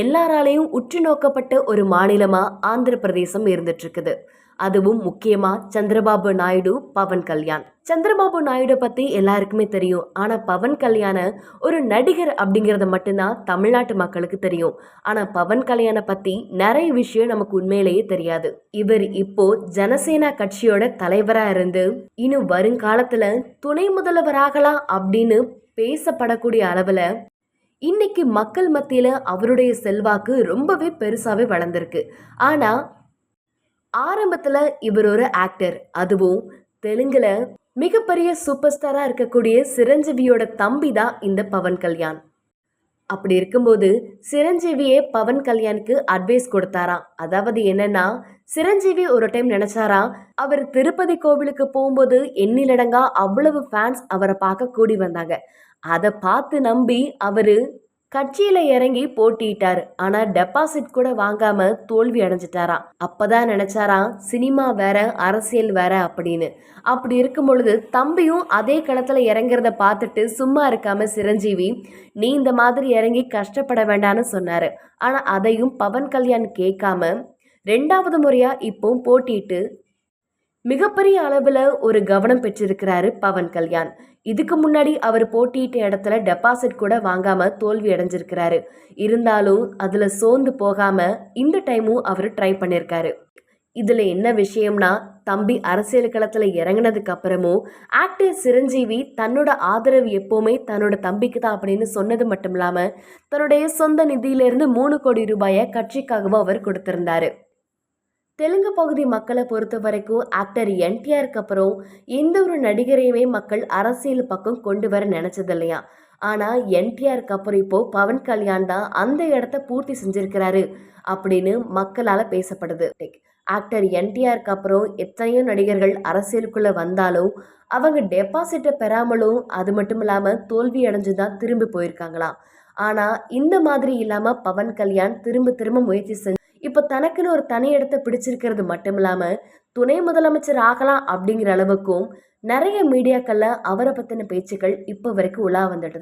எல்லாராலையும் உற்று நோக்கப்பட்ட ஒரு மாநிலமா ஆந்திர பிரதேசம் இருந்துட்டு இருக்குது. அதுவும் முக்கியமா சந்திரபாபு நாயுடு, பவன் கல்யாண். சந்திரபாபு நாயுடு பத்தி எல்லாருக்குமே தெரியும். ஆனா பவன் கல்யாண ஒரு நடிகர் அப்படிங்கறது மட்டும்தான் தமிழ்நாட்டு மக்களுக்கு தெரியும். ஆனா பவன் கல்யாண பத்தி நிறைய விஷயம் நமக்கு உண்மையிலேயே தெரியாது. இவர் இப்போ ஜனசேனா கட்சியோட தலைவரா இருந்து இன்னும் வருங்காலத்துல துணை முதல்வராகலாம் அப்படின்னு பேசப்படக்கூடிய அளவுல இன்னைக்கு மக்கள் மத்தியில அவருடைய செல்வாக்கு ரொம்பவே பெருசாவே வளர்ந்திருக்கு. ஆனா ஆரம்பத்துல இவர் ஒரு ஆக்டர், அதுவும் தெலுங்குல மிகப்பெரிய சூப்பர் ஸ்டாரா இருக்கக்கூடிய சிரஞ்சீவியோட தம்பி தான் இந்த பவன் கல்யாண். அப்படி இருக்கும்போது சிரஞ்சீவியே பவன் கல்யாணுக்கு அட்வைஸ் கொடுத்தாராம். அதாவது என்னன்னா, சிரஞ்சீவி ஒரு டைம் நினைச்சாராம், அவர் திருப்பதி கோவிலுக்கு போகும்போது எண்ணிலடங்கா அவ்வளவு ஃபேன்ஸ் அவரை பார்க்க கூடி வந்தாங்க. அதை பார்த்து நம்பி அவரு கட்சியில இறங்கி போட்டிட்டாரு. ஆனா டெபாசிட் கூட வாங்காம தோல்வி அடைஞ்சிட்டாராம். அப்பதான் நினைச்சாராம், சினிமா வேற அரசியல் வேற அப்படின்னு. அப்படி இருக்கும் பொழுது தம்பியும் அதே களத்துல இறங்குறத பார்த்துட்டு சும்மா இருக்காம சிரஞ்சீவி, நீ இந்த மாதிரி இறங்கி கஷ்டப்பட வேண்டாம்னு சொன்னாரு. ஆனா அதையும் பவன் கல்யாண் கேட்காம ரெண்டாவது முறையா இப்போ போட்டிட்டு மிகப்பெரிய அளவுல ஒரு கவனம் பெற்றிருக்கிறாரு பவன் கல்யாண். இதுக்கு முன்னாடி அவர் போட்டியிட்ட இடத்துல டெபாசிட் கூட வாங்காம தோல்வி அடைஞ்சிருக்கிறாரு. இருந்தாலும் அதுல சோர்ந்து போகாம இந்த டைமும் அவர் ட்ரை பண்ணியிருக்காரு. இதுல என்ன விஷயம்னா, தம்பி அரசியல் களத்துல இறங்கினதுக்கு அப்புறமும் ஆக்டர் சிரஞ்சீவி தன்னோட ஆதரவு எப்பவுமே தன்னோட தம்பிக்கு தான் அப்படின்னு சொன்னது மட்டும் இல்லாம தன்னுடைய சொந்த நிதியிலிருந்து 3 கோடி ரூபாயை கட்சிக்காகவும் அவர் கொடுத்திருந்தாரு. தெலுங்கு பகுதி மக்களை பொறுத்த வரைக்கும் ஆக்டர் என்டிஆருக்கு அப்புறம் எந்த ஒரு நடிகரையுமே மக்கள் அரசியல் பக்கம் கொண்டு வர நினைச்சது இல்லையா. ஆனா என்டிஆருக்கு அப்புறம் இப்போ பவன் கல்யாண் தான் அந்த இடத்த பூர்த்தி செஞ்சிருக்கிறாரு அப்படின்னு மக்களால பேசப்படுது. ஆக்டர் என்டிஆருக்கு அப்புறம் எத்தனையோ நடிகர்கள் அரசியலுக்குள்ள வந்தாலும் அவங்க டெபாசிட்டை பெறாமலும் அது மட்டும் இல்லாம தோல்வி அடைஞ்சுதான் திரும்பி போயிருக்காங்களாம். ஆனா இந்த மாதிரி இல்லாம பவன் கல்யாண் திரும்ப திரும்ப முயற்சி செஞ்சு இப்போ தனக்குன்னு ஒரு தனி இடத்தை பிடிச்சிருக்கிறது மட்டும் இல்லாம துணை முதலமைச்சர் ஆகலாம் அப்படிங்கிற அளவுக்கும் நிறைய மீடியாக்கள்ல அவரை பத்தின பேச்சுக்கள் இப்போ வரைக்கும் உலா வந்துட்டு